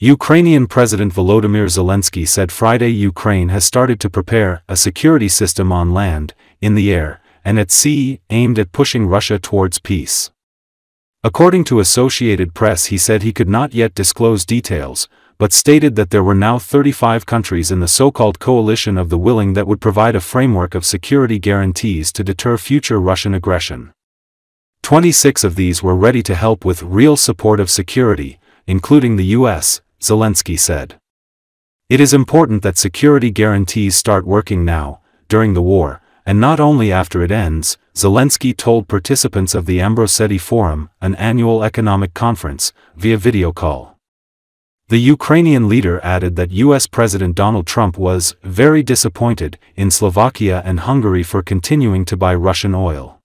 Ukrainian President Volodymyr Zelenskyy said Friday Ukraine has started to prepare a security system on land, in the air, and at sea, aimed at pushing Russia towards peace. According to Associated Press, he said he could not yet disclose details, but stated that there were now 35 countries in the so-called coalition of the willing that would provide a framework of security guarantees to deter future Russian aggression. 26 of these were ready to help with real support of security, including the US, Zelensky said. It is important that security guarantees start working now, during the war, and not only after it ends, Zelensky told participants of the Ambrosetti Forum, an annual economic conference, via videocall. The Ukrainian leader added that US President Donald Trump was very disappointed in Slovakia and Hungary for continuing to buy Russian oil.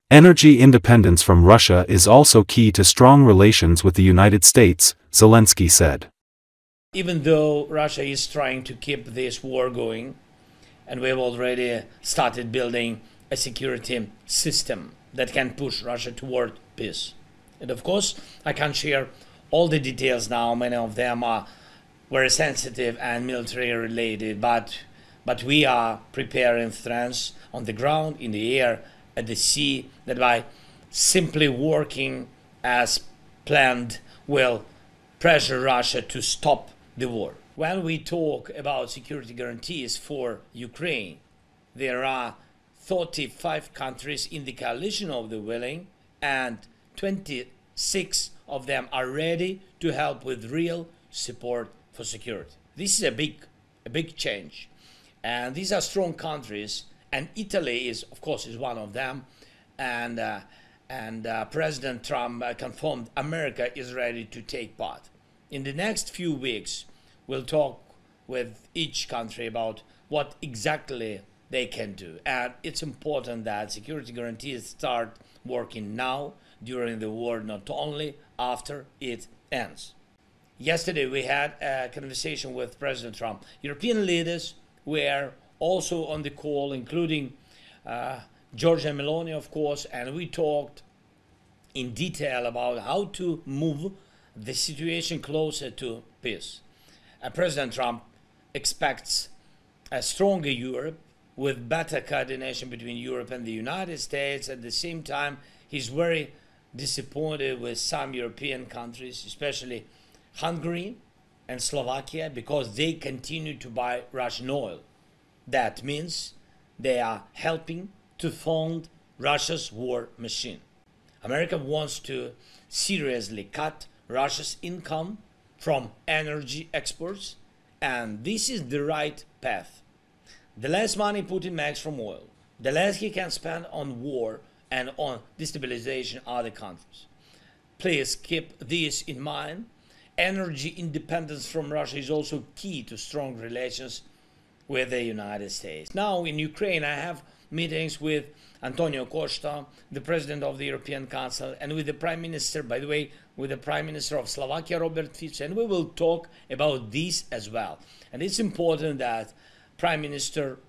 Energy independence from Russia is also key to strong relations with the United States, Zelensky said. Even though Russia is trying to keep this war going, and we've already started building a security system that can push Russia toward peace. And of course, I can't share all the details now. Many of them are very sensitive and military related, but we are preparing strengths on the ground, in the air, at the sea, that by simply working as planned will pressure Russia to stop the war. When we talk about security guarantees for Ukraine, there are 35 countries in the coalition of the willing, and 26 of them are ready to help with real support for security. This is a big change, and these are strong countries. And Italy is, of course, one of them, and President Trump confirmed America is ready to take part. In the next few weeks, we'll talk with each country about what exactly they can do. And it's important that security guarantees start working now, during the war, not only after it ends. Yesterday, we had a conversation with President Trump. European leaders were also on the call, including Giorgia Meloni, of course, and we talked in detail about how to move the situation closer to peace. President Trump expects a stronger Europe with better coordination between Europe and the United States. At the same time, he's very disappointed with some European countries, especially Hungary and Slovakia, because they continue to buy Russian oil. That means they are helping to fund Russia's war machine. America wants to seriously cut Russia's income from energy exports, and this is the right path. The less money Putin makes from oil, the less he can spend on war and on destabilization of other countries. Please keep this in mind. Energy independence from Russia is also key to strong relations with the United States. Now in Ukraine, I have meetings with Antonio Costa, the president of the European Council, and with the Prime Minister, by the way, with the Prime Minister of Slovakia, Robert Fico, and we will talk about this as well. And it's important that Prime Minister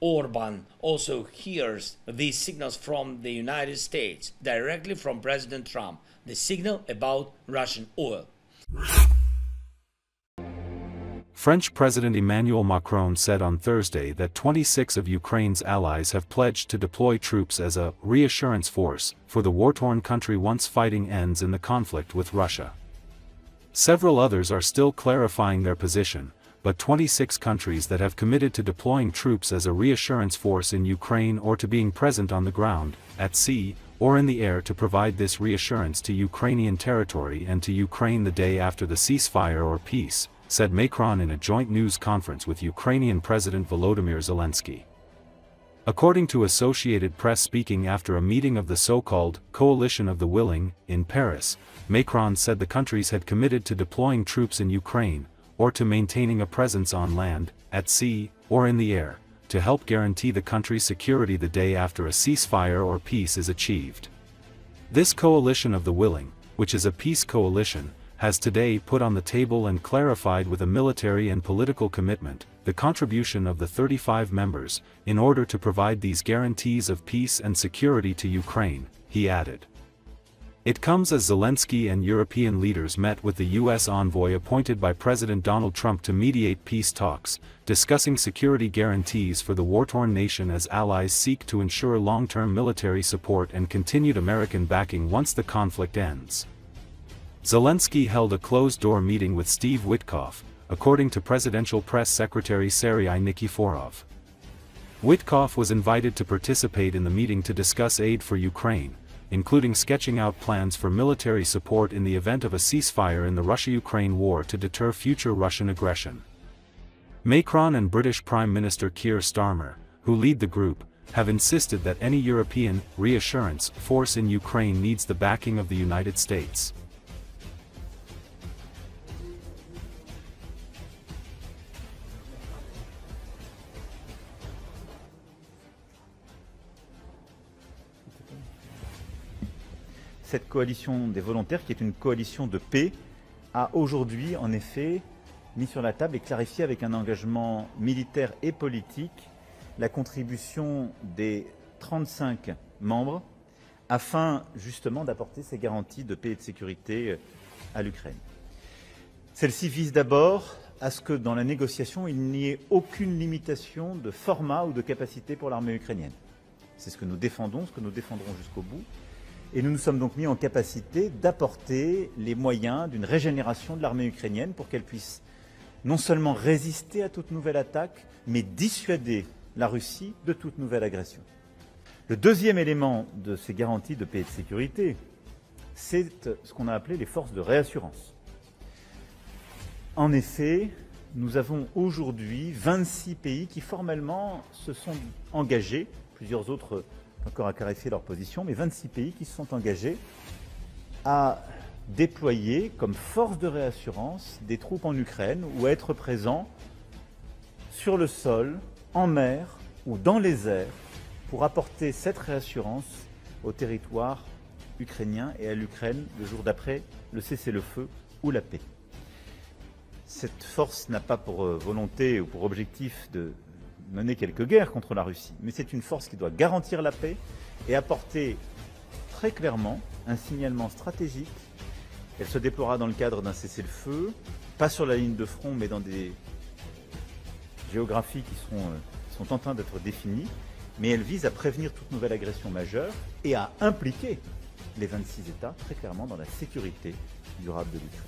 Orban also hears these signals from the United States, directly from President Trump, the signal about Russian oil. French President Emmanuel Macron said on Thursday that 26 of Ukraine's allies have pledged to deploy troops as a reassurance force for the war-torn country once fighting ends in the conflict with Russia. Several others are still clarifying their position, but 26 countries that have committed to deploying troops as a reassurance force in Ukraine or to being present on the ground, at sea, or in the air to provide this reassurance to Ukrainian territory and to Ukraine the day after the ceasefire or peace, said Macron in a joint news conference with Ukrainian President Volodymyr Zelenskyy. According to Associated Press, speaking after a meeting of the so-called Coalition of the Willing in Paris, Macron said the countries had committed to deploying troops in Ukraine, or to maintaining a presence on land, at sea, or in the air, to help guarantee the country's security the day after a ceasefire or peace is achieved. This Coalition of the Willing, which is a peace coalition, has today put on the table and clarified with a military and political commitment the contribution of the 35 members in order to provide these guarantees of peace and security to Ukraine, he added. It comes as Zelensky and European leaders met with the U.S. envoy appointed by President Donald Trump to mediate peace talks, discussing security guarantees for the war-torn nation as allies seek to ensure long-term military support and continued American backing once the conflict ends. Zelensky held a closed-door meeting with Steve Witkoff, according to Presidential Press Secretary Sergei Nikiforov. Witkoff was invited to participate in the meeting to discuss aid for Ukraine, including sketching out plans for military support in the event of a ceasefire in the Russia-Ukraine war to deter future Russian aggression. Macron and British Prime Minister Keir Starmer, who lead the group, have insisted that any European reassurance force in Ukraine needs the backing of the United States. Cette coalition des volontaires, qui est une coalition de paix, a aujourd'hui en effet mis sur la table et clarifié avec un engagement militaire et politique la contribution des 35 membres afin justement d'apporter ces garanties de paix et de sécurité à l'Ukraine. Celle-ci vise d'abord à ce que dans la négociation, il n'y ait aucune limitation de format ou de capacité pour l'armée ukrainienne. C'est ce que nous défendons, ce que nous défendrons jusqu'au bout. Et nous nous sommes donc mis en capacité d'apporter les moyens d'une régénération de l'armée ukrainienne pour qu'elle puisse non seulement résister à toute nouvelle attaque, mais dissuader la Russie de toute nouvelle agression. Le deuxième élément de ces garanties de paix et de sécurité, c'est ce qu'on a appelé les forces de réassurance. En effet, nous avons aujourd'hui 26 pays qui formellement se sont engagés, plusieurs autres encore à clarifier leur position, mais 26 pays qui se sont engagés à déployer comme force de réassurance des troupes en Ukraine ou à être présents sur le sol, en mer ou dans les airs pour apporter cette réassurance au territoire ukrainien et à l'Ukraine le jour d'après le cessez-le-feu ou la paix. Cette force n'a pas pour volonté ou pour objectif de mener quelques guerres contre la Russie, mais c'est une force qui doit garantir la paix et apporter très clairement un signalement stratégique. Elle se déploiera dans le cadre d'un cessez-le-feu, pas sur la ligne de front, mais dans des géographies qui sont en train d'être définies, mais elle vise à prévenir toute nouvelle agression majeure et à impliquer les 26 États très clairement dans la sécurité durable de l'Ukraine.